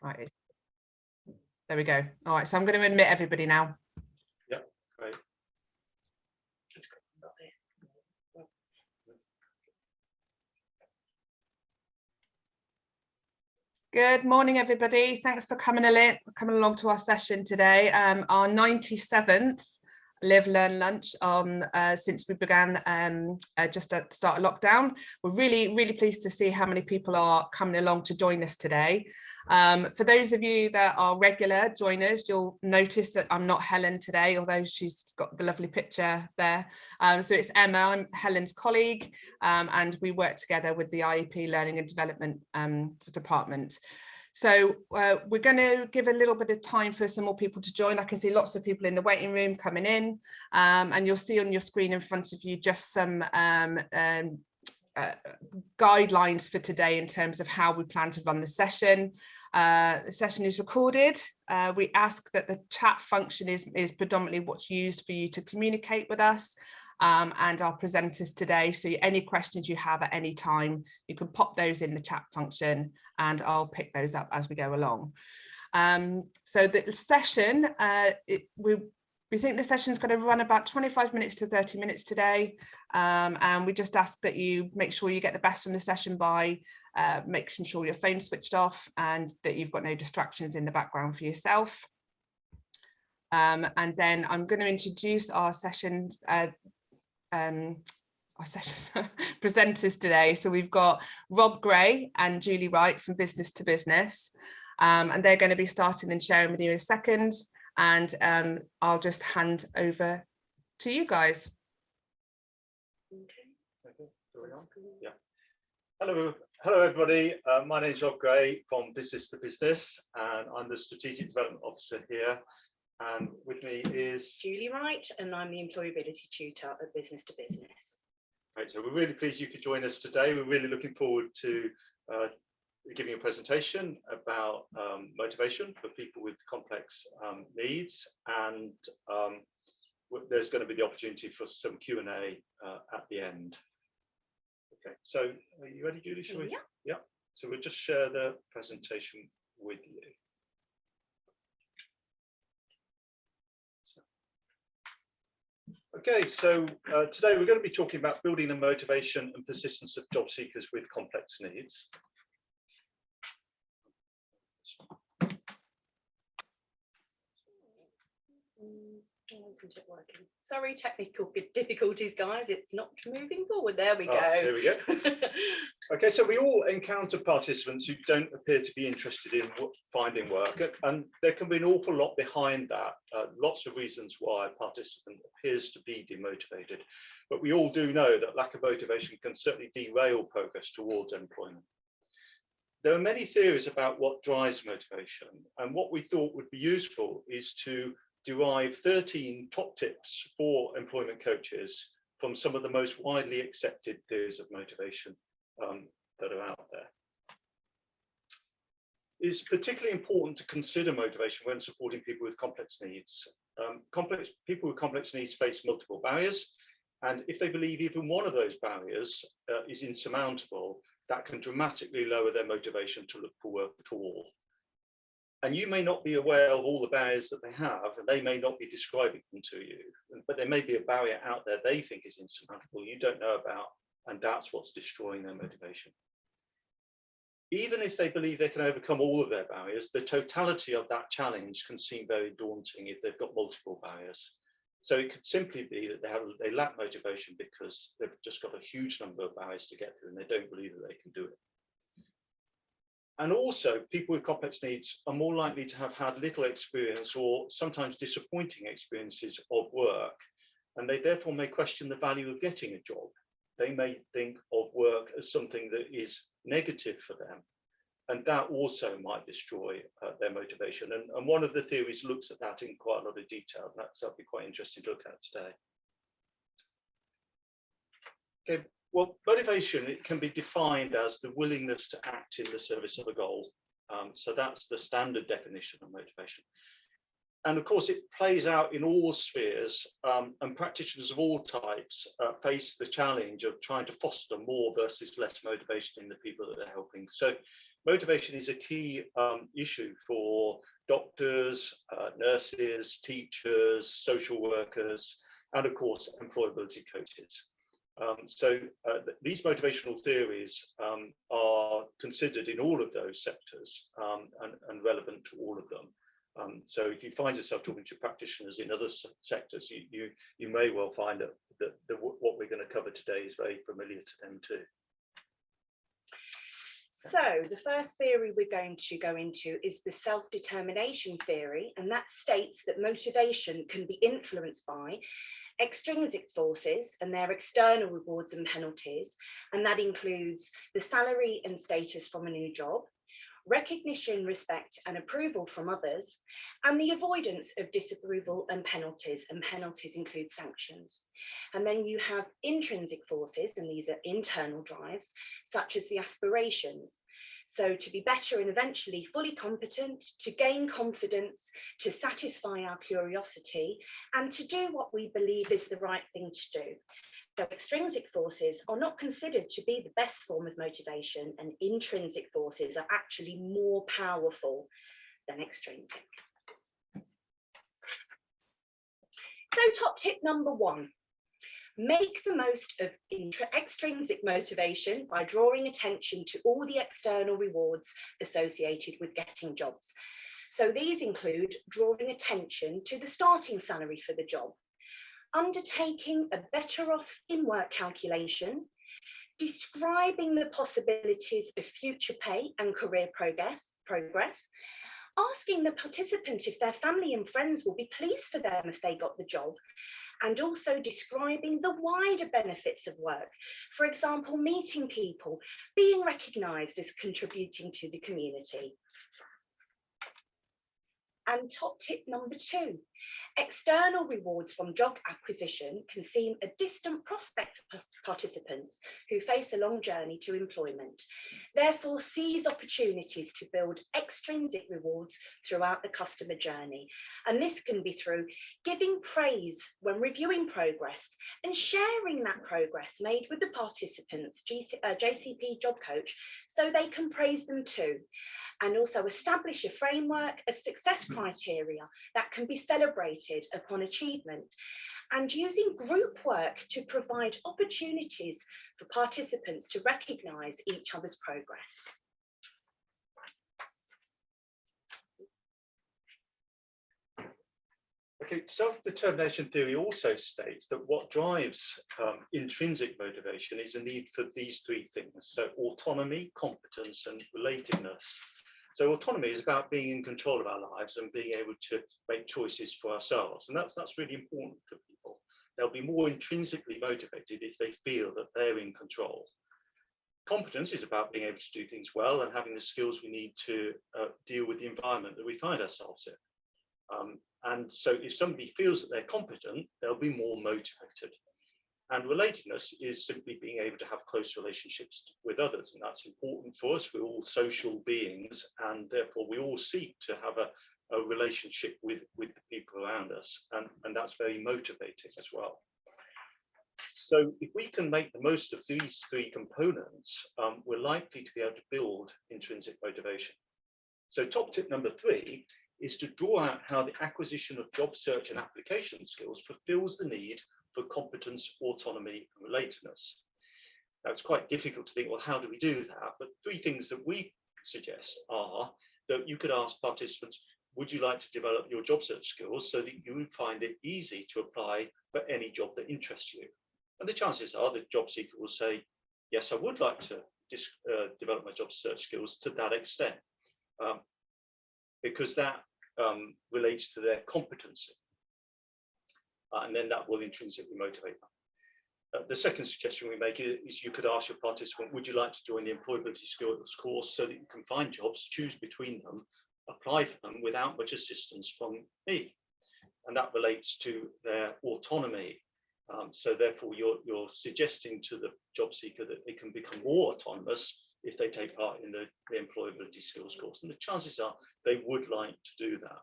Right. There we go. All right, so I'm going to admit everybody now. Yeah, great. Good morning, everybody. Thanks for coming along to our session today. Our 97th Live Learn Lunch since we began just at the start of lockdown. We're really pleased to see how many people are coming along to join us today. For those of you that are regular joiners, you'll notice that I'm not Helen today, although she's got the lovely picture there. So it's Emma, I'm Helen's colleague, and we work together with the IEP Learning and Development department. So we're going to give a little bit of time for some more people to join. I can see lots of people in the waiting room coming in, and you'll see on your screen in front of you just some guidelines for today in terms of how we plan to run the session. The session is recorded. We ask that the chat function is predominantly what's used for you to communicate with us and our presenters today. So any questions you have at any time, you can pop those in the chat function and I'll pick those up as we go along. So the session, we think the session is going to run about 25 minutes to 30 minutes today. And we just ask that you make sure you get the best from the session by making sure your phone's switched off and that you've got no distractions in the background for yourself. And then I'm going to introduce our session presenters today. So we've got Rob Gray and Julie Wright from Business2Business, and they're going to be starting and sharing with you in a second. And I'll just hand over to you guys. Okay. Yeah. Hello everybody. My name is Rob Gray from Business2Business, and I'm the Strategic Development Officer here. And with me is Julie Wright, and I'm the Employability Tutor at Business2Business. Right, so we're really pleased you could join us today. We're really looking forward to giving a presentation about motivation for people with complex needs, and there's going to be the opportunity for some Q&A at the end. Okay, so are you ready, Julie? Shall we? Yeah. Yeah. So we'll just share the presentation with you. Okay, so today we're going to be talking about building the motivation and persistence of job seekers with complex needs. Isn't it working? Sorry, technical difficulties, guys. It's not moving forward. There we go. There we go. Okay, so we all encounter participants who don't appear to be interested in finding work, and there can be an awful lot behind that. Lots of reasons why a participant appears to be demotivated, but we all do know that lack of motivation can certainly derail progress towards employment. There are many theories about what drives motivation, and what we thought would be useful is to derive 13 top tips for employment coaches from some of the most widely accepted theories of motivation that are out there. It's particularly important to consider motivation when supporting people with complex needs. People with complex needs face multiple barriers, and if they believe even one of those barriers is insurmountable, that can dramatically lower their motivation to look for work at all. And you may not be aware of all the barriers that they have, and they may not be describing them to you, but there may be a barrier out there they think is insurmountable you don't know about, and that's what's destroying their motivation. Even if they believe they can overcome all of their barriers, the totality of that challenge can seem very daunting if they've got multiple barriers. So it could simply be that they lack motivation because they've just got a huge number of barriers to get through, and they don't believe that they can do it. And also, people with complex needs are more likely to have had little experience or sometimes disappointing experiences of work, and they therefore may question the value of getting a job. They may think of work as something that is negative for them, and that also might destroy their motivation. And one of the theories looks at that in quite a lot of detail, and that'll be quite interesting to look at today. Okay. Well, motivation, it can be defined as the willingness to act in the service of a goal. So that's the standard definition of motivation. And of course, it plays out in all spheres, and practitioners of all types face the challenge of trying to foster more versus less motivation in the people that they're helping. So motivation is a key issue for doctors, nurses, teachers, social workers, and of course, employability coaches. These motivational theories are considered in all of those sectors and relevant to all of them. So if you find yourself talking to practitioners in other sectors, you may well find that what we're going to cover today is very familiar to them too. So the first theory we're going to go into is the self-determination theory, and that states that motivation can be influenced by extrinsic forces and their external rewards and penalties, and that includes the salary and status from a new job, recognition, respect and approval from others, and the avoidance of disapproval and penalties include sanctions. And then you have intrinsic forces, and these are internal drives, such as the aspirations. So to be better and eventually fully competent, to gain confidence, to satisfy our curiosity, and to do what we believe is the right thing to do. So extrinsic forces are not considered to be the best form of motivation, and intrinsic forces are actually more powerful than extrinsic. So top tip number 1. Make the most of extrinsic motivation by drawing attention to all the external rewards associated with getting jobs. So these include drawing attention to the starting salary for the job, undertaking a better off in work calculation, describing the possibilities of future pay and career progress, asking the participant if their family and friends will be pleased for them if they got the job, and also describing the wider benefits of work. For example, meeting people, being recognised as contributing to the community. And top tip number 2, external rewards from job acquisition can seem a distant prospect for participants who face a long journey to employment. Therefore, seize opportunities to build extrinsic rewards throughout the customer journey. And this can be through giving praise when reviewing progress and sharing that progress made with the participants' JCP job coach so they can praise them too. And also establish a framework of success criteria that can be celebrated upon achievement, and using group work to provide opportunities for participants to recognise each other's progress. Okay, self-determination theory also states that what drives intrinsic motivation is a need for these 3 things. So autonomy, competence, and relatedness. So autonomy is about being in control of our lives and being able to make choices for ourselves. And that's really important for people. They'll be more intrinsically motivated if they feel that they're in control. Competence is about being able to do things well and having the skills we need to deal with the environment that we find ourselves in. And so if somebody feels that they're competent, they'll be more motivated. And relatedness is simply being able to have close relationships with others. And that's important for us. We're all social beings, and therefore we all seek to have a relationship with the people around us. And that's very motivating as well. So if we can make the most of these 3 components, we're likely to be able to build intrinsic motivation. So top tip number 3 is to draw out how the acquisition of job search and application skills fulfills the need for competence, autonomy, and relatedness. Now, it's quite difficult to think, well, how do we do that? But 3 things that we suggest are that you could ask participants, would you like to develop your job search skills so that you would find it easy to apply for any job that interests you? And the chances are the job seeker will say, yes, I would like to develop my job search skills to that extent, because that relates to their competency. And then that will intrinsically motivate them. The second suggestion we make is you could ask your participant, would you like to join the employability skills course so that you can find jobs, choose between them, apply for them without much assistance from me? And that relates to their autonomy. So therefore, you're suggesting to the job seeker that they can become more autonomous if they take part in the employability skills course. And the chances are they would like to do that.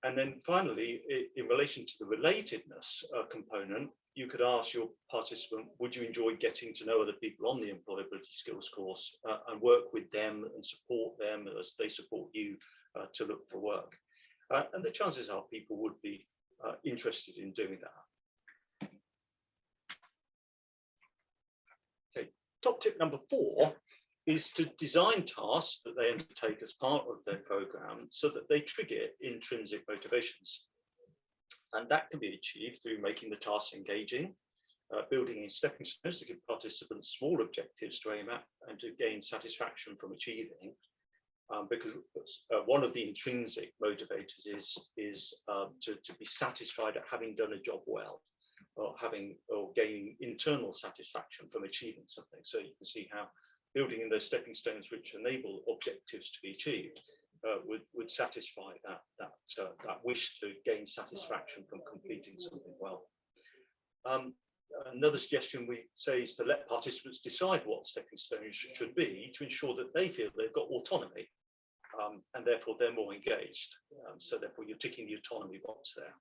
And then finally, in relation to the relatedness component, you could ask your participant, would you enjoy getting to know other people on the employability skills course and work with them and support them as they support you to look for work? And the chances are people would be interested in doing that. Okay, top tip number 4 is to design tasks that they undertake as part of their program so that they trigger intrinsic motivations. And that can be achieved through making the tasks engaging, building in stepping stones to give participants small objectives to aim at and to gain satisfaction from achieving. Because one of the intrinsic motivators is to be satisfied at having done a job well, or gaining internal satisfaction from achieving something. So you can see how building in those stepping stones which enable objectives to be achieved would satisfy that wish to gain satisfaction from completing something well. Another suggestion we say is to let participants decide what stepping stones should be to ensure that they feel they've got autonomy, and therefore they're more engaged. So therefore you're ticking the autonomy box there.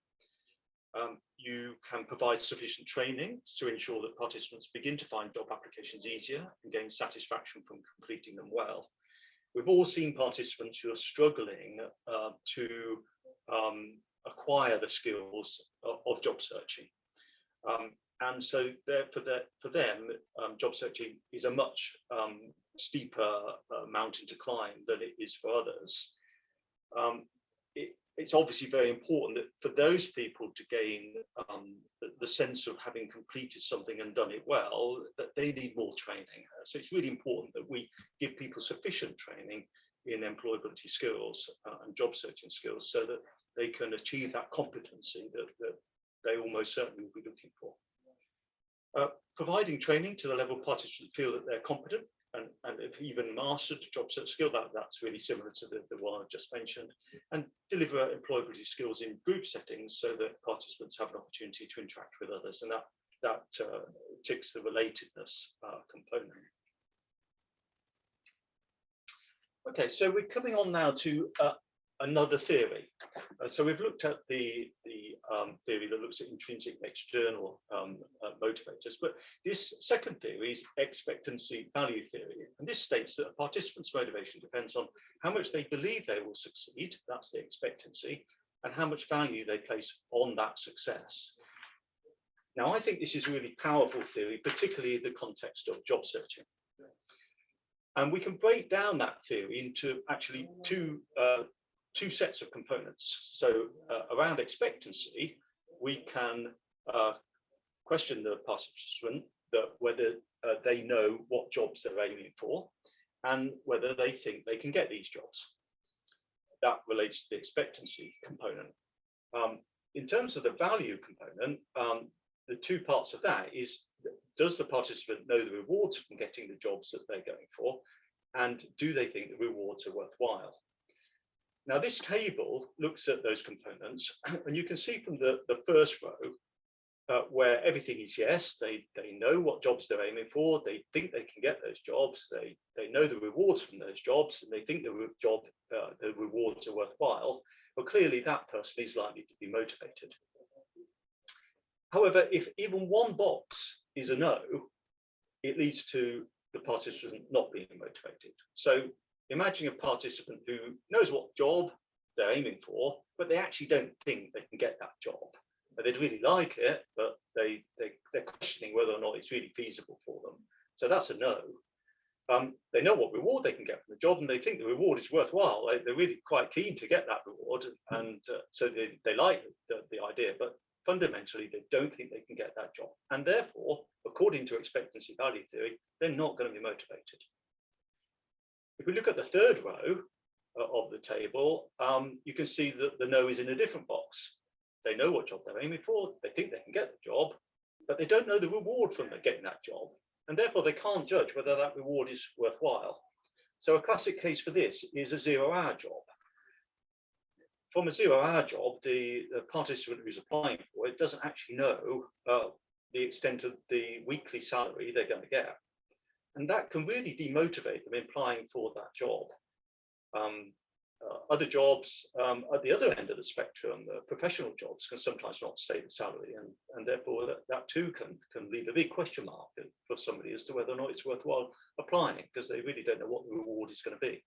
You can provide sufficient training to ensure that participants begin to find job applications easier and gain satisfaction from completing them well. We've all seen participants who are struggling to acquire the skills of job searching. And so for them, job searching is a much steeper mountain to climb than it is for others. It's obviously very important that for those people to gain the sense of having completed something and done it well, that they need more training. So it's really important that we give people sufficient training in employability skills and job searching skills so that they can achieve that competency that they almost certainly will be looking for. Providing training to the level participants feel that they're competent and if even mastered the job search skill, that's really similar to the one I just mentioned, and deliver employability skills in group settings so that participants have an opportunity to interact with others, and that ticks the relatedness component. Okay, so we're coming on now to another theory. So we've looked at the theory that looks at intrinsic and external motivators, but this second theory is expectancy value theory. And this states that a participant's motivation depends on how much they believe they will succeed, that's the expectancy, and how much value they place on that success. Now, I think this is a really powerful theory, particularly in the context of job searching. And we can break down that theory into actually two sets of components. So around expectancy, we can question the participant that whether they know what jobs they're aiming for and whether they think they can get these jobs. That relates to the expectancy component. In terms of the value component, the two parts of that is, does the participant know the rewards from getting the jobs that they're going for, and do they think the rewards are worthwhile? Now, this table looks at those components, and you can see from the first row where everything is yes, they know what jobs they're aiming for, they think they can get those jobs, they know the rewards from those jobs, and they think the rewards are worthwhile. Well, clearly that person is likely to be motivated. However, if even one box is a no, it leads to the participant not being motivated. So imagine a participant who knows what job they're aiming for, but they actually don't think they can get that job. They'd really like it, but they're questioning whether or not it's really feasible for them. So that's a no. They know what reward they can get from the job, and they think the reward is worthwhile. They're really quite keen to get that reward, and so they like the idea, but fundamentally they don't think they can get that job. And therefore, according to expectancy value theory, they're not going to be motivated. If we look at the third row of the table, you can see that the no is in a different box. They know what job they're aiming for, they think they can get the job, but they don't know the reward from getting that job, and therefore they can't judge whether that reward is worthwhile. So a classic case for this is a 0-hour job. From a 0-hour job, the participant who's applying for it doesn't actually know the extent of the weekly salary they're going to get. And that can really demotivate them in applying for that job. Other jobs at the other end of the spectrum, professional jobs, can sometimes not state the salary, and therefore that too can leave a big question mark for somebody as to whether or not it's worthwhile applying, because they really don't know what the reward is going to be.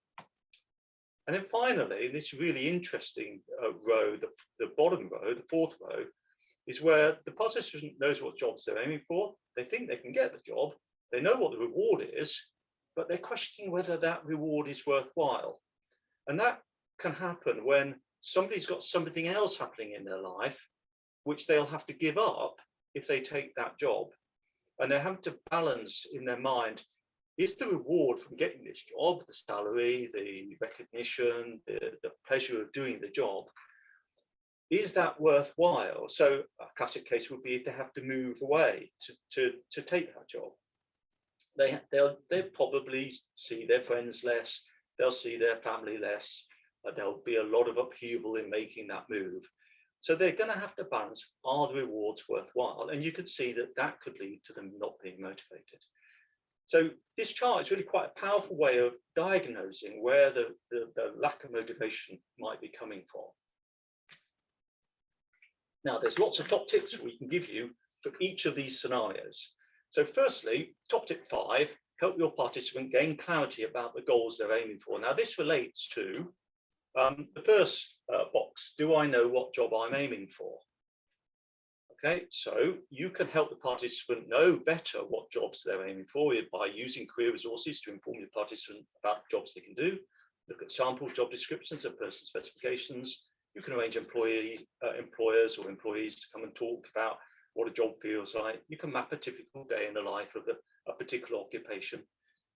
And then finally, this really interesting row, the bottom row, the fourth row, is where the participant knows what jobs they're aiming for. They think they can get the job. They know what the reward is, but they're questioning whether that reward is worthwhile. And that can happen when somebody's got something else happening in their life, which they'll have to give up if they take that job. And they have to balance in their mind, is the reward from getting this job, the salary, the recognition, the pleasure of doing the job, is that worthwhile? So a classic case would be if they have to move away to take that job. They'll probably see their friends less, they'll see their family less, there'll be a lot of upheaval in making that move. So they're going to have to balance, are the rewards worthwhile? And you could see that that could lead to them not being motivated. So this chart is really quite a powerful way of diagnosing where the lack of motivation might be coming from. Now, there's lots of top tips we can give you for each of these scenarios. So firstly, top tip 5, help your participant gain clarity about the goals they're aiming for. Now, this relates to the first box, do I know what job I'm aiming for? Okay, so you can help the participant know better what jobs they're aiming for by using career resources to inform the participant about jobs they can do. Look at sample job descriptions and person specifications. You can arrange employers or employees to come and talk about what a job feels like. You can map a typical day in the life of a particular occupation.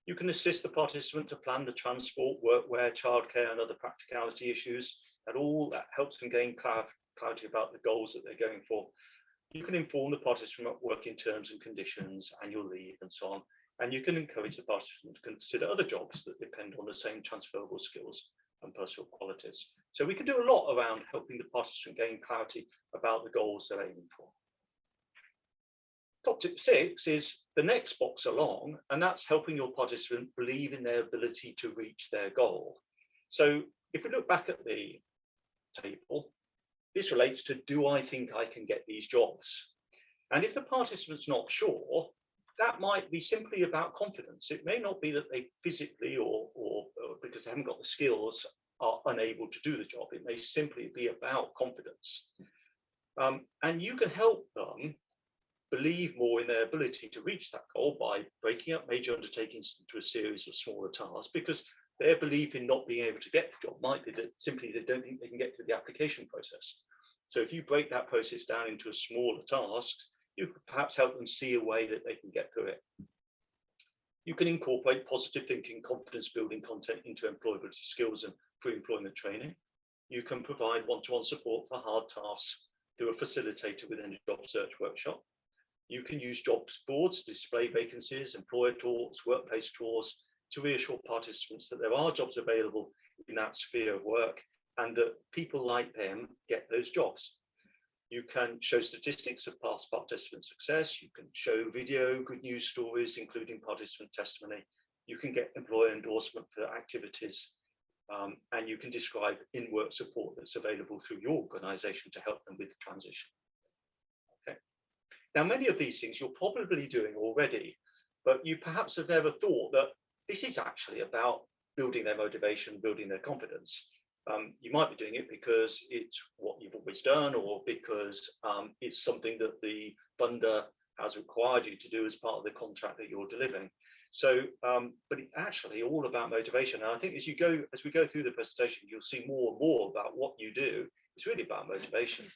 You can assist the participant to plan the transport, workwear, childcare, and other practicality issues. And all that helps them gain clarity about the goals that they're going for. You can inform the participant about working terms and conditions, annual leave, and so on. And you can encourage the participant to consider other jobs that depend on the same transferable skills and personal qualities. So we can do a lot around helping the participant gain clarity about the goals they're aiming for. Top tip 6 is the next box along, and that's helping your participant believe in their ability to reach their goal. So if we look back at the table, this relates to, do I think I can get these jobs? And if the participant's not sure, that might be simply about confidence. It may not be that they physically or because they haven't got the skills are unable to do the job. It may simply be about confidence. And you can help them believe more in their ability to reach that goal by breaking up major undertakings into a series of smaller tasks, because their belief in not being able to get the job might be that simply they don't think they can get through the application process. So if you break that process down into smaller tasks, you could perhaps help them see a way that they can get through it. You can incorporate positive thinking, confidence building content into employability skills and pre-employment training. You can provide one-to-one support for hard tasks through a facilitator within a job search workshop. You can use jobs boards to display vacancies, employer talks, workplace tours, to reassure participants that there are jobs available in that sphere of work and that people like them get those jobs. You can show statistics of past participant success. You can show video, good news stories, including participant testimony. You can get employer endorsement for activities, and you can describe in-work support that's available through your organization to help them with the transition. Okay. Now, many of these things you're probably doing already, but you perhaps have never thought that this is actually about building their motivation, building their confidence. You might be doing it because it's what you've always done, or because it's something that the funder has required you to do as part of the contract that you're delivering. So, but it's actually all about motivation. And I think as we go through the presentation, you'll see more and more about what you do. It's really about motivation.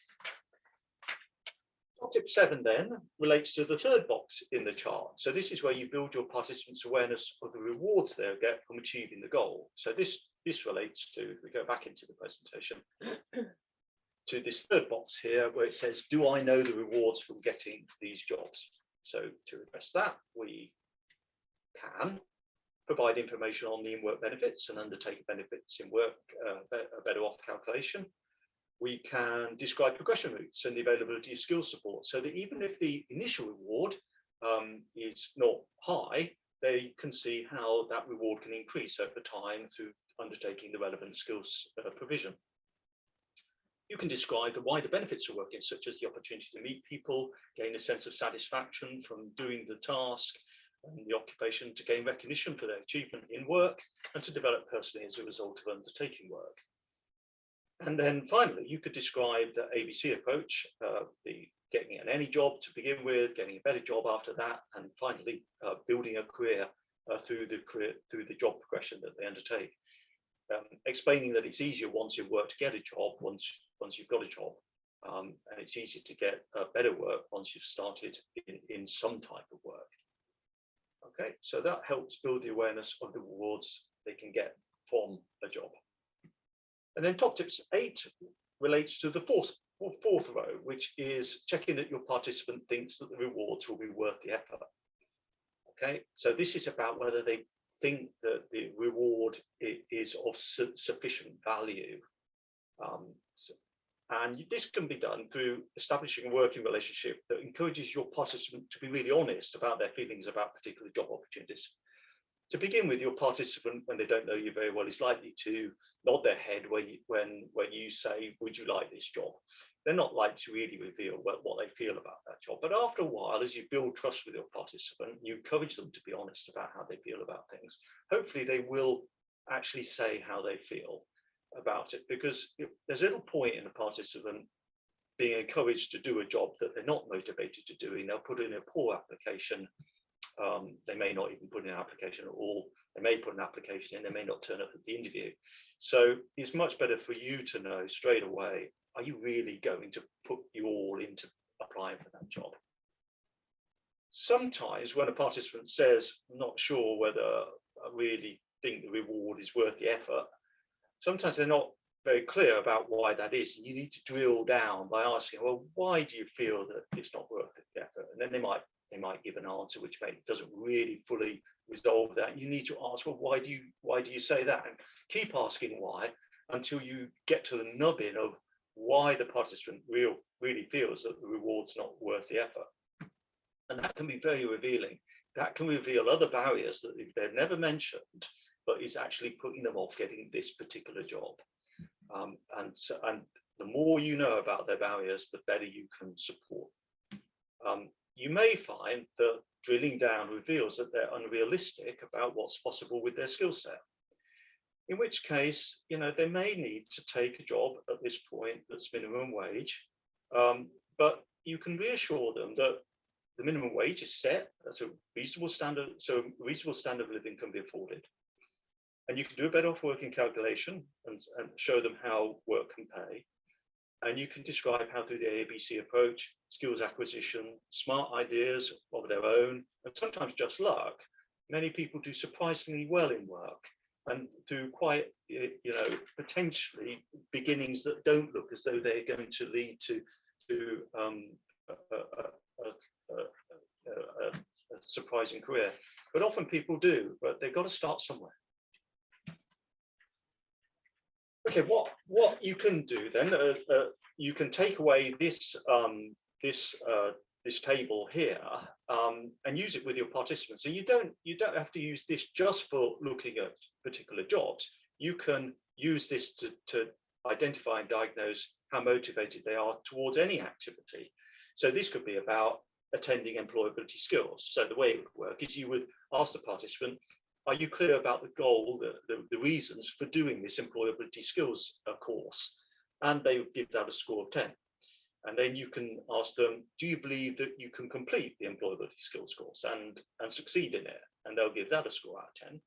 Top tip 7 then relates to the third box in the chart. So this is where you build your participants' awareness of the rewards they'll get from achieving the goal. So this relates to, if we go back into the presentation, to this third box here where it says, do I know the rewards from getting these jobs? So to address that, we can provide information on the in-work benefits and undertake benefits in work, a better off calculation. We can describe progression routes and the availability of skill support, so that even if the initial reward is not high, they can see how that reward can increase over time through undertaking the relevant skills provision. You can describe the wider benefits of working, such as the opportunity to meet people, gain a sense of satisfaction from doing the task and the occupation, to gain recognition for their achievement in work, and to develop personally as a result of undertaking work. And then finally, you could describe the ABC approach, the getting an any job to begin with, getting a better job after that, and finally building a career through the job progression that they undertake. Explaining that it's easier once you've worked to get a job, once you've got a job, and it's easier to get better work once you've started in some type of work. Okay, so that helps build the awareness of the rewards they can get from a job. And then top tips 8 relates to the fourth row, which is checking that your participant thinks that the rewards will be worth the effort. Okay, so this is about whether they think that the reward is of sufficient value. And this can be done through establishing a working relationship that encourages your participant to be really honest about their feelings about particular job opportunities. To begin with, your participant, when they don't know you very well, is likely to nod their head when you say, would you like this job? They're not likely to really reveal what they feel about that job. But after a while, as you build trust with your participant, you encourage them to be honest about how they feel about things. Hopefully, they will actually say how they feel about it, because there's little point in a participant being encouraged to do a job that they're not motivated to doing. They'll put in a poor application. They may not even put in an application at all. They may put an application in, they may not turn up at the interview. So it's much better for you to know straight away, are you really going to put you all into applying for that job? Sometimes when a participant says, I'm not sure whether I really think the reward is worth the effort, sometimes they're not very clear about why that is. You need to drill down by asking, well, why do you feel that it's not worth the effort? And then they might give an answer which doesn't really fully resolve that. You need to ask, well, why do you say that? And keep asking why until you get to the nubbin of why the participant really feels that the reward's not worth the effort. And that can be very revealing. That can reveal other barriers that they've never mentioned, but is actually putting them off getting this particular job. And the more you know about their barriers, the better you can support. You may find that drilling down reveals that they're unrealistic about what's possible with their skill set. In which case, they may need to take a job at this point that's minimum wage, but you can reassure them that the minimum wage is set at a reasonable standard, so a reasonable standard of living can be afforded. And you can do a better off working calculation and show them how work can pay. And you can describe how through the ABC approach, skills acquisition, smart ideas of their own, and sometimes just luck, many people do surprisingly well in work, and through quite, potentially beginnings that don't look as though they're going to lead to a surprising career. But often people do, but they've got to start somewhere. Okay, what you can do then, you can take away this this table here and use it with your participants. So you don't have to use this just for looking at particular jobs. You can use this to identify and diagnose how motivated they are towards any activity. So this could be about attending employability skills. So the way it would work is you would ask the participant, are you clear about the goal, the reasons for doing this employability skills course? And they would give that a score of 10. And then you can ask them, do you believe that you can complete the employability skills course and succeed in it? And they'll give that a score out of 10.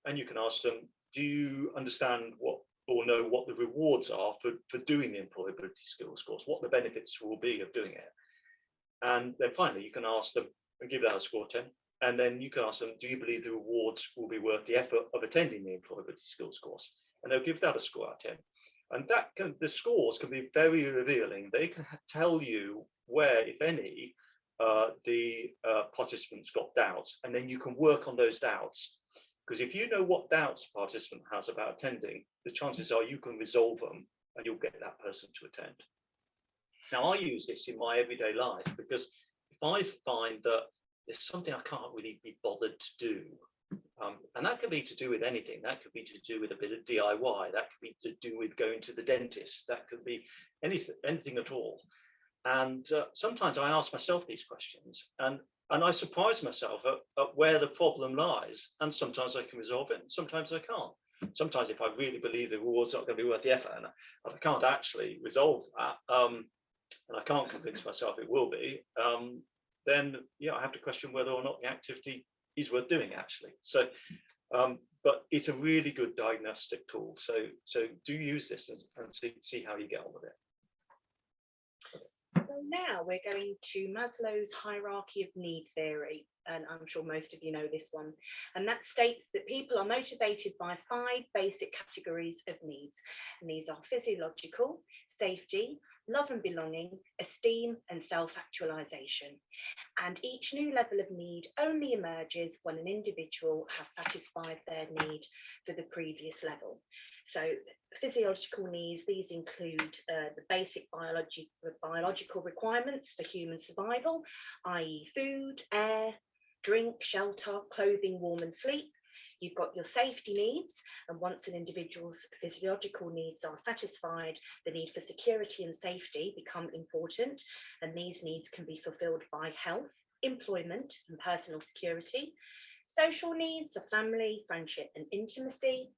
And you can ask them, do you understand or know what the rewards are for doing the employability skills course, what the benefits will be of doing it? And then finally, you can ask them and give that a score of 10. And then you can ask them, do you believe the rewards will be worth the effort of attending the employability skills course? And they'll give that a score out of 10. And the scores can be very revealing. They can tell you where, if any, the participants got doubts, and then you can work on those doubts. Because if you know what doubts a participant has about attending, the chances are you can resolve them and you'll get that person to attend. Now, I use this in my everyday life because if I find that there's something I can't really be bothered to do, And that could be to do with anything. That could be to do with a bit of DIY. That could be to do with going to the dentist. That could be anything at all. And sometimes I ask myself these questions, and I surprise myself at where the problem lies. And sometimes I can resolve it, and sometimes I can't. Sometimes if I really believe the reward's not going to be worth the effort, and I can't actually resolve that, and I can't convince myself it will be, then I have to question whether or not the activity is worth doing actually. So, but it's a really good diagnostic tool. So do use this and see how you get on with it. So now we're going to Maslow's hierarchy of need theory, and I'm sure most of you know this one, and that states that people are motivated by 5 basic categories of needs, and these are physiological, safety, love and belonging, esteem, and self-actualization. And each new level of need only emerges when an individual has satisfied their need for the previous level. So physiological needs, these include the basic biological requirements for human survival, i.e. food, air, drink, shelter, clothing, warm and sleep. You've got your safety needs, and once an individual's physiological needs are satisfied, the need for security and safety become important, and these needs can be fulfilled by health, employment, and personal security. Social needs are family, friendship, and intimacy.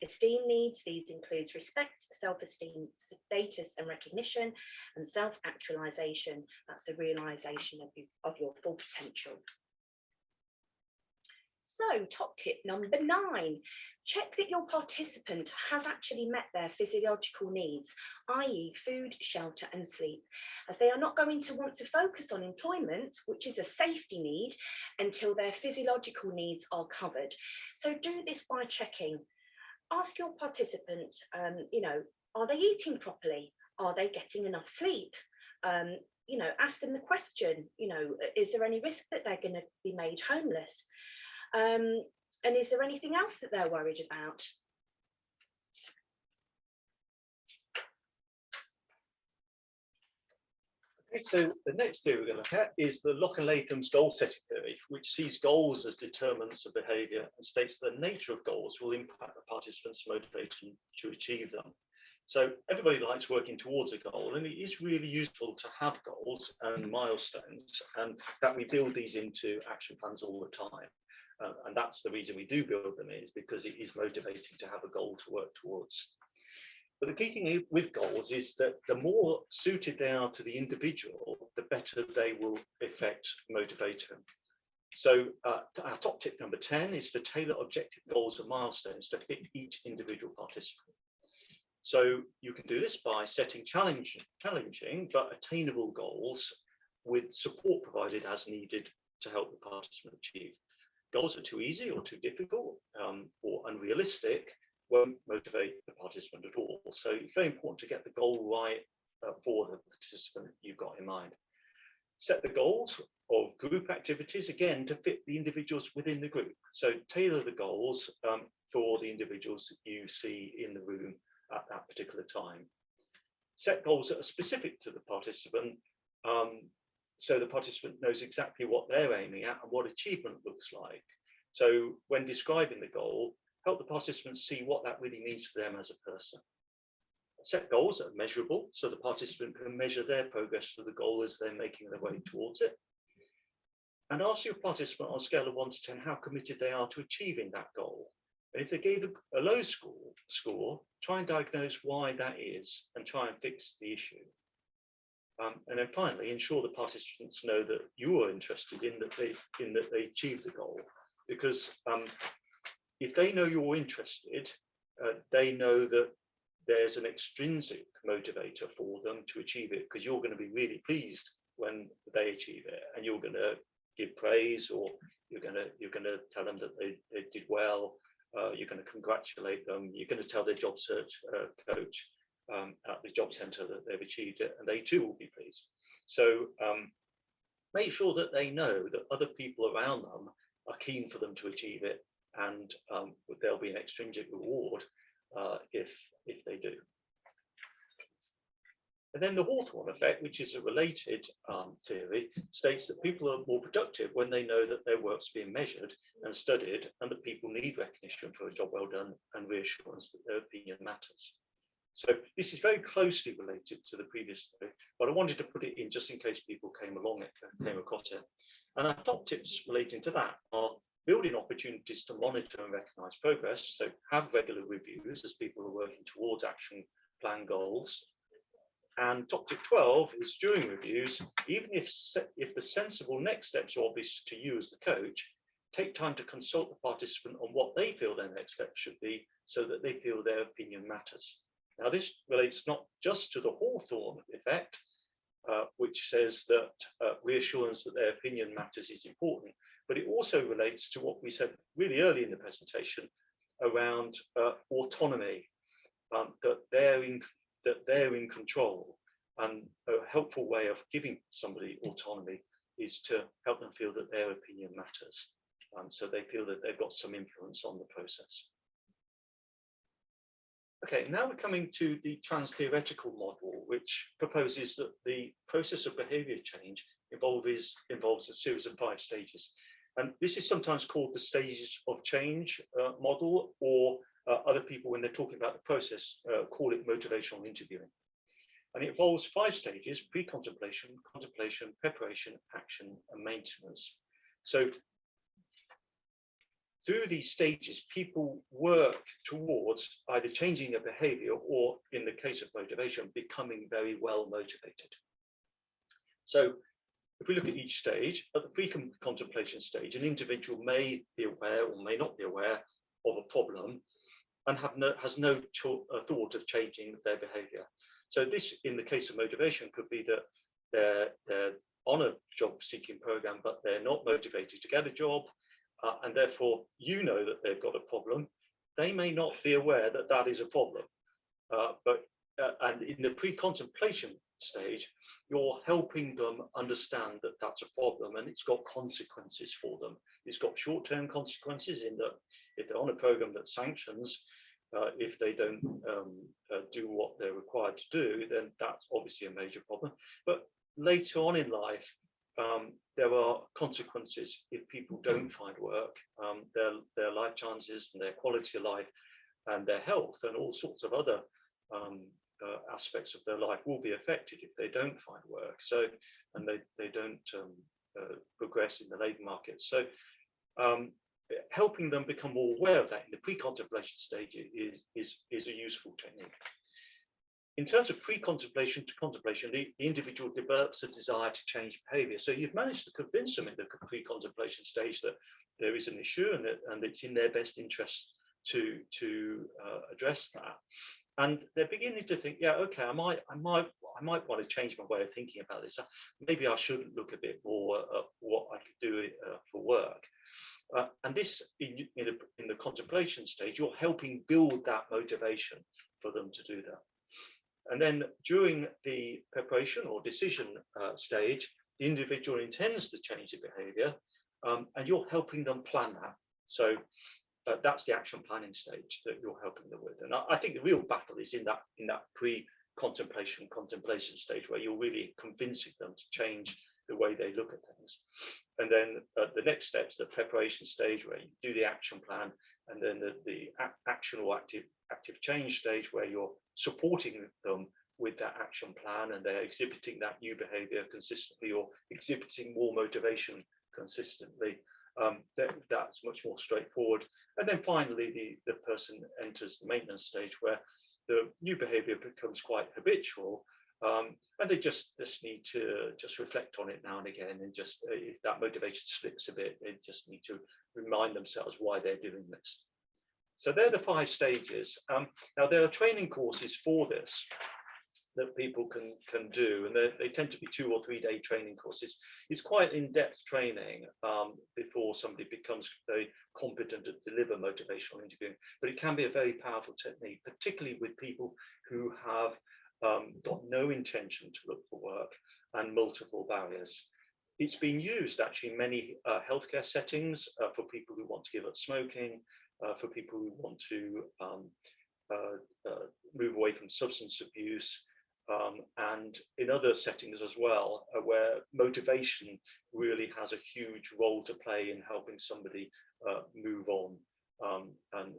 Esteem needs, these includes respect, self-esteem, status and recognition, and self-actualization, that's the realization of your full potential. So top tip number 9, check that your participant has actually met their physiological needs, i.e. food, shelter and sleep, as they are not going to want to focus on employment, which is a safety need, until their physiological needs are covered. So do this by checking. Ask your participant, are they eating properly? Are they getting enough sleep? Ask them the question, is there any risk that they're going to be made homeless? And is there anything else that they're worried about? Okay, so the next theory we're going to look at is the Loch and Latham's goal setting theory, which sees goals as determinants of behaviour and states the nature of goals will impact the participants' motivation to achieve them. So everybody likes working towards a goal, and it is really useful to have goals and milestones, and that we build these into action plans all the time. And that's the reason we do build them, is because it is motivating to have a goal to work towards. But the key thing with goals is that the more suited they are to the individual, the better they will affect motivation. So our top tip number 10 is to tailor objective goals and milestones to fit each individual participant. So you can do this by setting challenging but attainable goals with support provided as needed to help the participant achieve. Goals are too easy or too difficult or unrealistic won't motivate the participant at all. So it's very important to get the goal right for the participant you've got in mind. Set the goals of group activities, again, to fit the individuals within the group. So tailor the goals for the individuals you see in the room at that particular time. Set goals that are specific to the participant, so the participant knows exactly what they're aiming at and what achievement looks like. So when describing the goal, help the participants see what that really means to them as a person. Set goals that are measurable, so the participant can measure their progress to the goal as they're making their way towards it. And ask your participant on a scale of 1 to 10 how committed they are to achieving that goal. And if they gave a low score, try and diagnose why that is and try and fix the issue. And then finally, ensure the participants know that you are interested in that they achieve the goal. Because if they know you're interested, they know that there's an extrinsic motivator for them to achieve it, because you're going to be really pleased when they achieve it, and you're going to give praise, or you're going to tell them that they did well. You're going to congratulate them. You're going to tell their job search coach at the job centre that they've achieved it, and they too will be pleased. So make sure that they know that other people around them are keen for them to achieve it, and there'll be an extrinsic reward if they do. And then the Hawthorne Effect, which is a related theory, states that people are more productive when they know that their work's being measured and studied, and that people need recognition for a job well done and reassurance that their opinion matters. So this is very closely related to the previous theory, but I wanted to put it in just in case people came across it. And our top tips relating to that are building opportunities to monitor and recognize progress. So have regular reviews as people are working towards action plan goals. And top tip 12 is during reviews, even if the sensible next steps are obvious to you as the coach, take time to consult the participant on what they feel their next steps should be so that they feel their opinion matters. Now, this relates not just to the Hawthorne Effect, which says that reassurance that their opinion matters is important, but it also relates to what we said really early in the presentation around autonomy, that they're in control. And a helpful way of giving somebody autonomy is to help them feel that their opinion matters, so they feel that they've got some influence on the process. Okay, now we're coming to the trans-theoretical model, which proposes that the process of behavior change involves a series of 5 stages. And this is sometimes called the stages of change model, or other people, when they're talking about the process, call it motivational interviewing. And it involves 5 stages: pre-contemplation, contemplation, preparation, action, and maintenance. So through these stages, people work towards either changing their behavior or, in the case of motivation, becoming very well motivated. So if we look at each stage, at the pre-contemplation stage, an individual may be aware or may not be aware of a problem and has no thought of changing their behavior. So this, in the case of motivation, could be that they're on a job-seeking program, but they're not motivated to get a job, and therefore you know that they've got a problem. They may not be aware that that is a problem, and in the pre-contemplation stage, you're helping them understand that that's a problem and it's got consequences for them. It's got short-term consequences in that if they're on a program that sanctions, if they don't do what they're required to do, then that's obviously a major problem. But later on in life, there are consequences if people don't find work. Their life chances and their quality of life and their health and all sorts of other aspects of their life will be affected if they don't find work. So, and they don't progress in the labour market. So helping them become more aware of that in the pre-contemplation stage is a useful technique. In terms of pre-contemplation to contemplation, the individual develops a desire to change behaviour. So you've managed to convince them in the pre-contemplation stage that there is an issue and it's in their best interest to address that. And they're beginning to think, yeah, okay, I might want to change my way of thinking about this. Maybe I should look a bit more at what I could do for work. And this, in the contemplation stage, you're helping build that motivation for them to do that. And then during the preparation or decision stage, the individual intends to change the behavior, and you're helping them plan that. So that's the action planning stage that you're helping them with. And I think the real battle is in that pre-contemplation stage, where you're really convincing them to change the way they look at things. And then the next steps, the preparation stage, where you do the action plan, and then the action or active change stage, where you're supporting them with that action plan and they're exhibiting that new behavior consistently or exhibiting more motivation consistently. That's much more straightforward. And then finally, the person enters the maintenance stage, where the new behavior becomes quite habitual, and they just need to just reflect on it now and again, and just if that motivation slips a bit, they just need to remind themselves why they're doing this. So they're the 5 stages. Now there are training courses for this that people can do, and they tend to be 2 or 3 day training courses. It's quite in-depth training before somebody becomes very competent to deliver motivational interviewing, but it can be a very powerful technique, particularly with people who have got no intention to look for work and multiple barriers. It's been used actually in many healthcare settings for people who want to give up smoking, for people who want to move away from substance abuse, and in other settings as well, where motivation really has a huge role to play in helping somebody move on and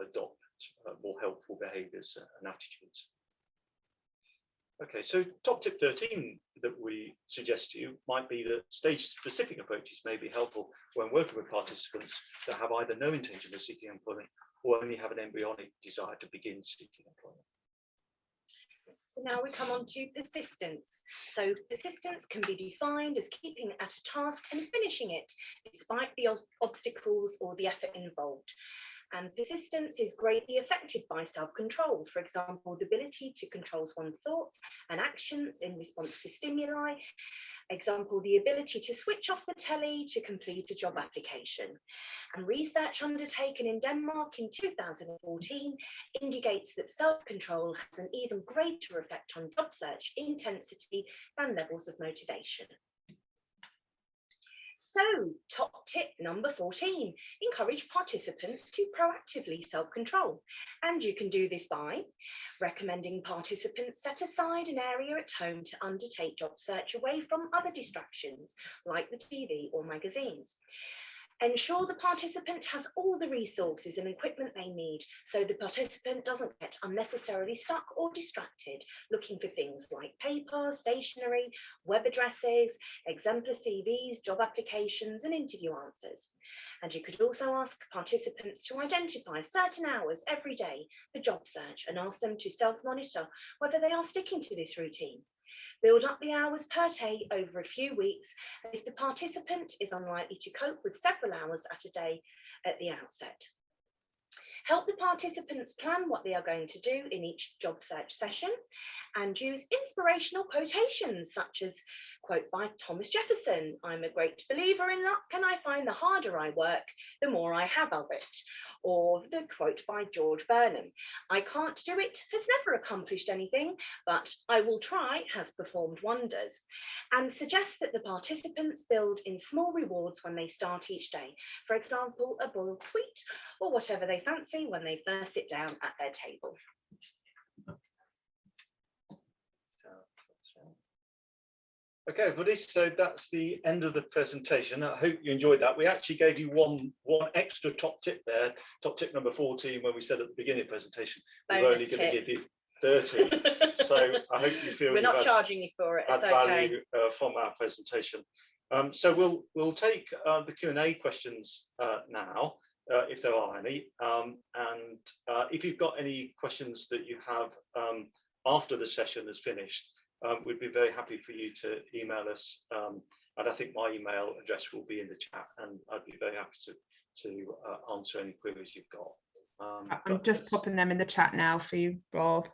adopt more helpful behaviours and attitudes. Okay, so top tip 13 that we suggest to you might be that stage-specific approaches may be helpful when working with participants that have either no intention of seeking employment or only have an embryonic desire to begin seeking employment. So now we come on to persistence. So persistence can be defined as keeping at a task and finishing it, despite the obstacles or the effort involved. And persistence is greatly affected by self-control. For example, the ability to control one's thoughts and actions in response to stimuli. Example, the ability to switch off the telly to complete a job application. And research undertaken in Denmark in 2014 indicates that self-control has an even greater effect on job search intensity than levels of motivation. So, top tip number 14, encourage participants to proactively self-control. And you can do this by recommending participants set aside an area at home to undertake job search away from other distractions like the TV or magazines. Ensure the participant has all the resources and equipment they need so the participant doesn't get unnecessarily stuck or distracted looking for things like paper, stationery, web addresses, exemplar CVs, job applications and interview answers. And you could also ask participants to identify certain hours every day for job search and ask them to self-monitor whether they are sticking to this routine. Build up the hours per day over a few weeks, and if the participant is unlikely to cope with several hours at a day at the outset. Help the participants plan what they are going to do in each job search session and use inspirational quotations such as quote by Thomas Jefferson, "I'm a great believer in luck and I find the harder I work, the more I have of it." Or the quote by George Burnham, "I can't do it has never accomplished anything, but I will try has performed wonders." And suggest that the participants build in small rewards when they start each day. For example, a boiled sweet or whatever they fancy when they first sit down at their table. Okay, everybody, so that's the end of the presentation. I hope you enjoyed that. We actually gave you one extra top tip there, top tip number 14, when we said at the beginning of the presentation, we're only going to give you 30. So I hope you feel we're not charging you for it. It's okay. Value from our presentation. So we'll take the Q&A questions now, if there are any. And if you've got any questions that you have after the session is finished, we'd be very happy for you to email us, and I think my email address will be in the chat, and I'd be very happy to answer any queries you've got. I'm just popping them in the chat now for you, Rob.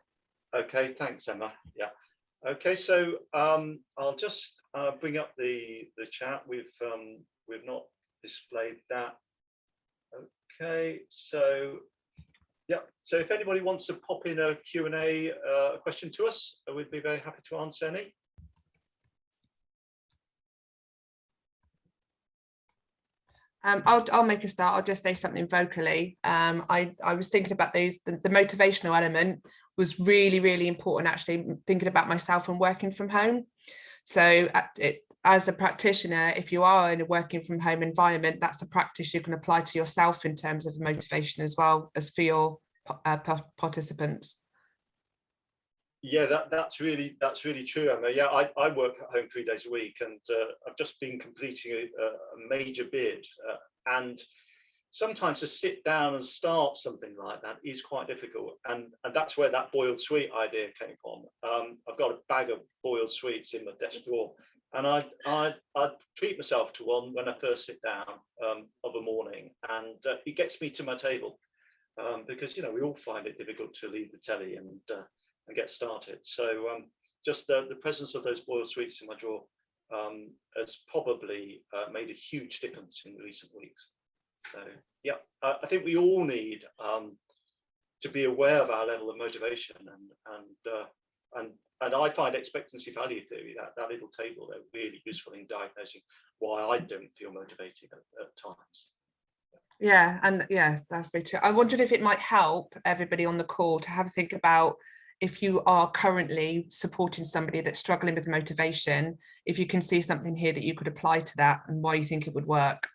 Okay, thanks, Emma. Yeah. Okay, so I'll just bring up the chat. We've not displayed that. Okay, so. Yeah, so if anybody wants to pop in a Q&A question to us, we'd be very happy to answer any. I'll make a start. I'll just say something vocally. I was thinking about the motivational element was really, really important, actually, thinking about myself and working from home. So as a practitioner, if you are in a working from home environment, that's a practice you can apply to yourself in terms of motivation as well as for your participants. Yeah, that's really true, Emma. Yeah, I work at home 3 days a week, and I've just been completing a major bid, and sometimes to sit down and start something like that is quite difficult, and that's where that boiled sweet idea came from. I've got a bag of boiled sweets in my desk drawer, and I treat myself to one when I first sit down of a morning, and it gets me to my table, because we all find it difficult to leave the telly and get started. So just the presence of those boiled sweets in my drawer has probably made a huge difference in recent weeks. So yeah, I think we all need to be aware of our level of motivation, and I find expectancy value theory, that little table there, really useful in diagnosing why I don't feel motivated at times. Yeah, and yeah, that's very true. I wondered if it might help everybody on the call to have a think about if you are currently supporting somebody that's struggling with motivation, if you can see something here that you could apply to that and why you think it would work.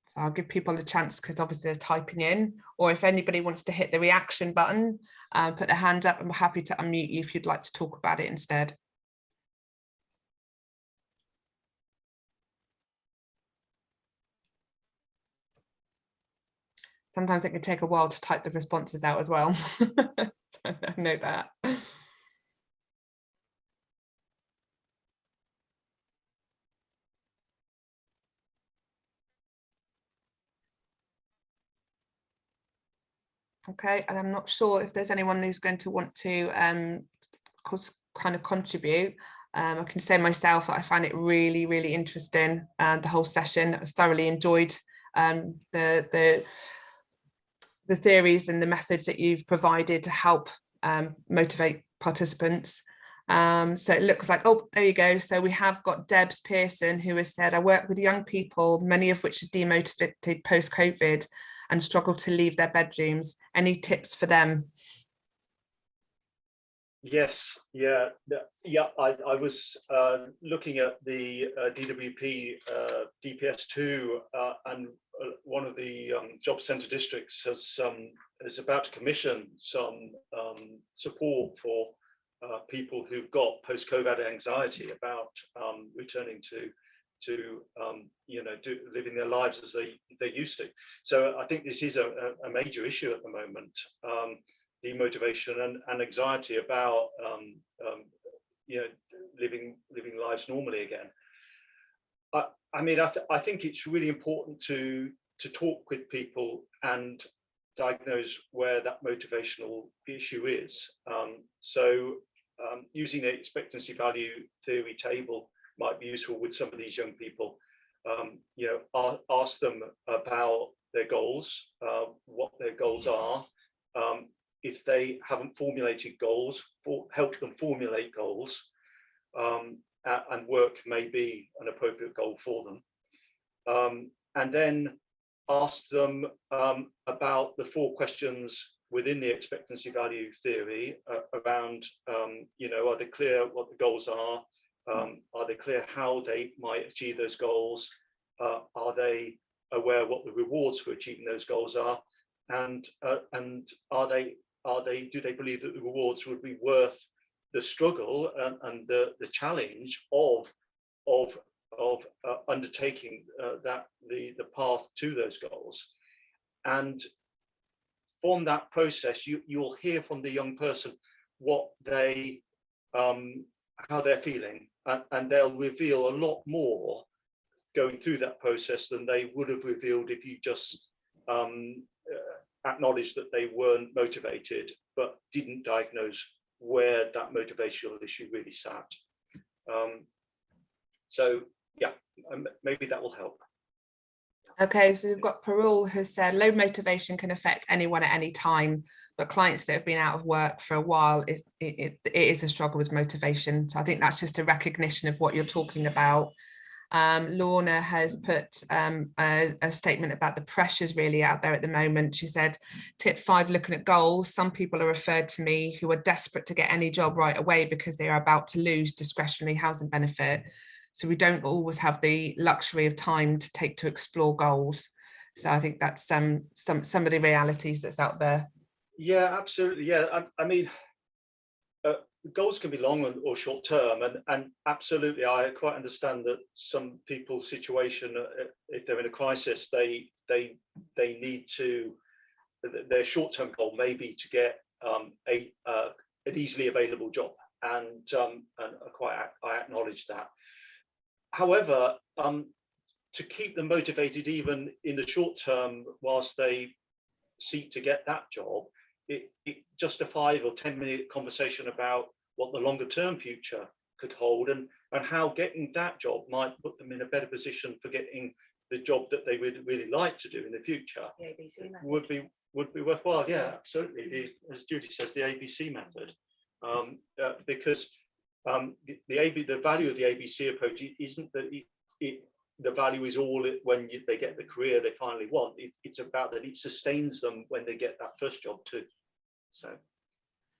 So I'll give people a chance, because obviously they're typing in, or if anybody wants to hit the reaction button, put their hand up, and we're happy to unmute you if you'd like to talk about it instead. Sometimes it can take a while to type the responses out as well. So I know that. Okay, and I'm not sure if there's anyone who's going to want to kind of contribute. I can say myself that I find it really, really interesting, the whole session. I thoroughly enjoyed the theories and the methods that you've provided to help motivate participants. So it looks like, oh, there you go. So we have got Debs Pearson, who has said, I work with young people, many of which are demotivated post-COVID and struggle to leave their bedrooms. Any tips for them? Yes, yeah. I was looking at the DWP DPS2, and one of the job centre districts is about to commission some support for people who've got post-COVID anxiety about returning to living their lives as they used to. So I think this is a major issue at the moment. Demotivation and anxiety about living lives normally again. I think it's really important to talk with people and diagnose where that motivational issue is. Using the expectancy value theory table might be useful with some of these young people. Ask them about their goals, what their goals are. If they haven't formulated goals, help them formulate goals, and work may be an appropriate goal for them. And then ask them about the 4 questions within the expectancy value theory around, are they clear what the goals are? Are they clear how they might achieve those goals? Are they aware what the rewards for achieving those goals are? And do they believe that the rewards would be worth the struggle and the challenge of undertaking the path to those goals? And from that process, you'll hear from the young person what they how they're feeling, and they'll reveal a lot more going through that process than they would have revealed if you just acknowledged that they weren't motivated, but didn't diagnose where that motivational issue really sat. So yeah, maybe that will help. Okay, so we've got Parul has said low motivation can affect anyone at any time, but clients that have been out of work for a while, it is a struggle with motivation. So I think that's just a recognition of what you're talking about. Lorna has put a statement about the pressures really out there at the moment. She said, tip 5, looking at goals. Some people are referred to me who are desperate to get any job right away because they are about to lose discretionary housing benefit. So we don't always have the luxury of time to take to explore goals. So I think that's some of the realities that's out there. Yeah, absolutely. Yeah, I mean, goals can be long or short term, and absolutely, I quite understand that some people's situation, if they're in a crisis, they need to, their short term goal may be to get an easily available job, and I acknowledge that. However, to keep them motivated even in the short term whilst they seek to get that job, just a 5 or 10 minute conversation about what the longer term future could hold, and how getting that job might put them in a better position for getting the job that they would really like to do in the future would be worthwhile. Yeah, absolutely. As Judy says, the ABC method, because the value of the ABC approach isn't that it the value is all when they get the career they finally want. It's about that it sustains them when they get that first job too. So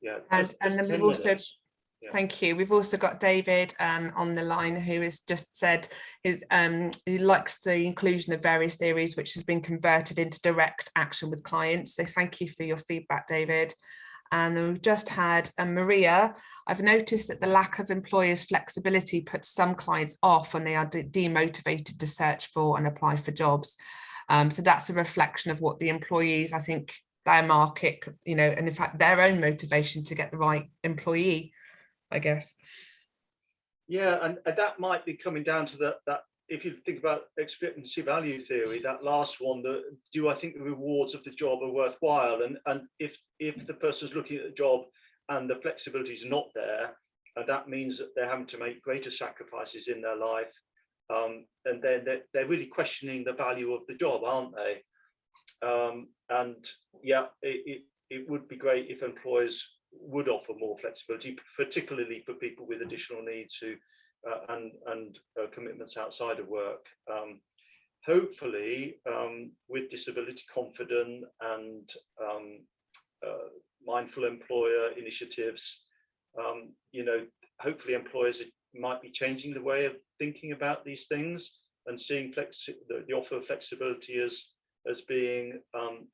yeah, and then we've also thank you. We've also got David on the line, who has just said he likes the inclusion of various theories which have been converted into direct action with clients. So thank you for your feedback, David. And then we've just had Maria. I've noticed that the lack of employers' flexibility puts some clients off when they are demotivated to search for and apply for jobs. So that's a reflection of what the employees, I think, their market, you know, and in fact their own motivation to get the right employee, I guess. Yeah, and that might be coming down to that if you think about expectancy value theory, that last one, do I think the rewards of the job are worthwhile? And if the person's looking at the job and the flexibility is not there, that means that they're having to make greater sacrifices in their life. And then they're really questioning the value of the job, aren't they? And yeah, it would be great if employers would offer more flexibility, particularly for people with additional needs who and commitments outside of work. Hopefully, with disability confident and mindful employer initiatives, you know, hopefully employers might be changing the way of thinking about these things and seeing the offer of flexibility as being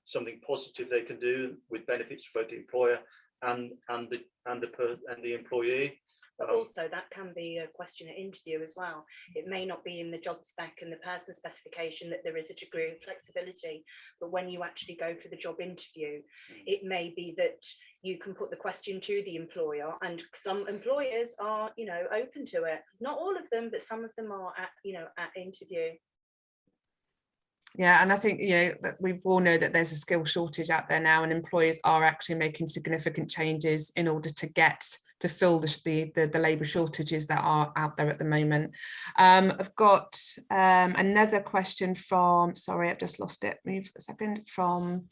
something positive they can do with benefits for both the employer and the employee. But also that can be a question at interview as well. It may not be in the job spec and the person specification that there is a degree of flexibility, but when you actually go for the job interview, it may be that you can put the question to the employer, and some employers are, you know, open to it. Not all of them, but some of them are at interview. Yeah, and I think, you know, that we all know that there's a skill shortage out there now, and employers are actually making significant changes in order to fill the labour shortages that are out there at the moment. I've got another question from, sorry, I've just lost it, move a second, from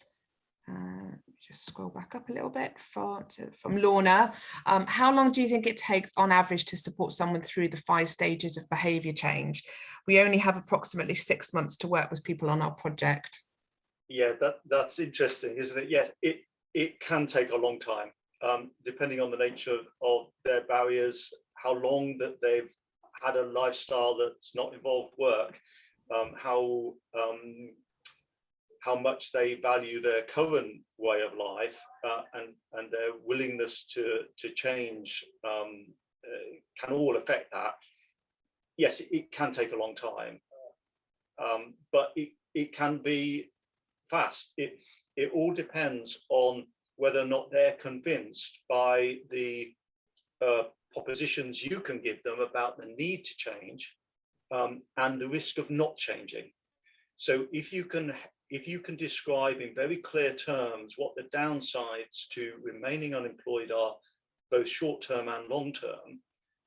just scroll back up a little bit, from Lorna. How long do you think it takes on average to support someone through the 5 stages of behaviour change? We only have approximately 6 months to work with people on our project. Yeah, that's interesting, isn't it? Yes, it can take a long time, depending on the nature of their barriers, how long that they've had a lifestyle that's not involved work, how much they value their current way of life, and their willingness to change can all affect that. Yes, it can take a long time, but it can be fast. It all depends on whether or not they're convinced by the propositions you can give them about the need to change and the risk of not changing. So if you can describe in very clear terms what the downsides to remaining unemployed are, both short-term and long-term,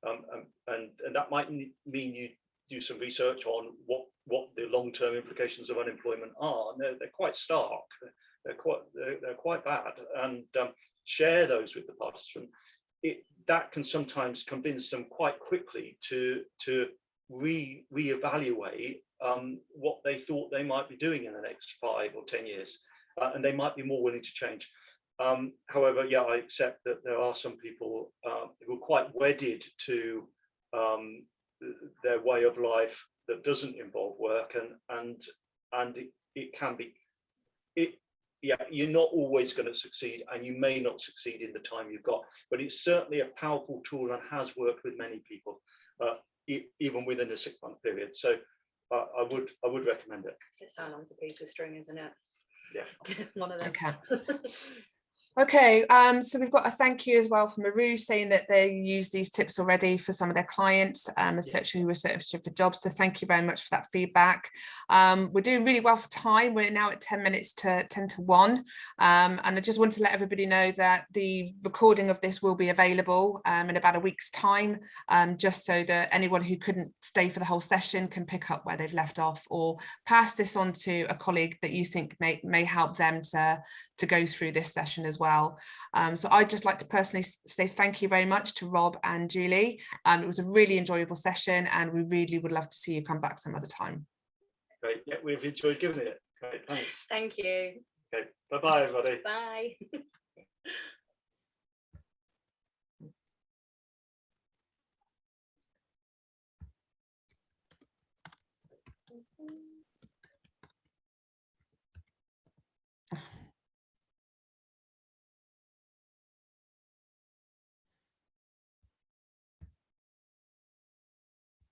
and that might mean you do some research on what the long-term implications of unemployment are. And they're quite stark. They're quite bad, and share those with the participant. That can sometimes convince them quite quickly to reevaluate what they thought they might be doing in the next 5 or 10 years, and they might be more willing to change. However, yeah, I accept that there are some people who are quite wedded to their way of life that doesn't involve work, and it can be. Yeah, you're not always going to succeed, and you may not succeed in the time you've got, but it's certainly a powerful tool and has worked with many people, even within a 6-month period. So I would recommend it. It's how long's a piece of string, isn't it? Yeah. One of them. Okay, so we've got a thank you as well from Maru, saying that they use these tips already for some of their clients, especially who are searching for jobs. So thank you very much for that feedback. We're doing really well for time. We're now at 10 minutes to 10 to 1. And I just want to let everybody know that the recording of this will be available in about a week's time, just so that anyone who couldn't stay for the whole session can pick up where they've left off, or pass this on to a colleague that you think may help them to go through this session as well. well. So I'd just like to personally say thank you very much to Rob and Julie. It was a really enjoyable session, and we really would love to see you come back some other time. Great. Yeah, we've enjoyed giving it. Great. Thanks. Thank you. Okay. Bye-bye, everybody. Bye.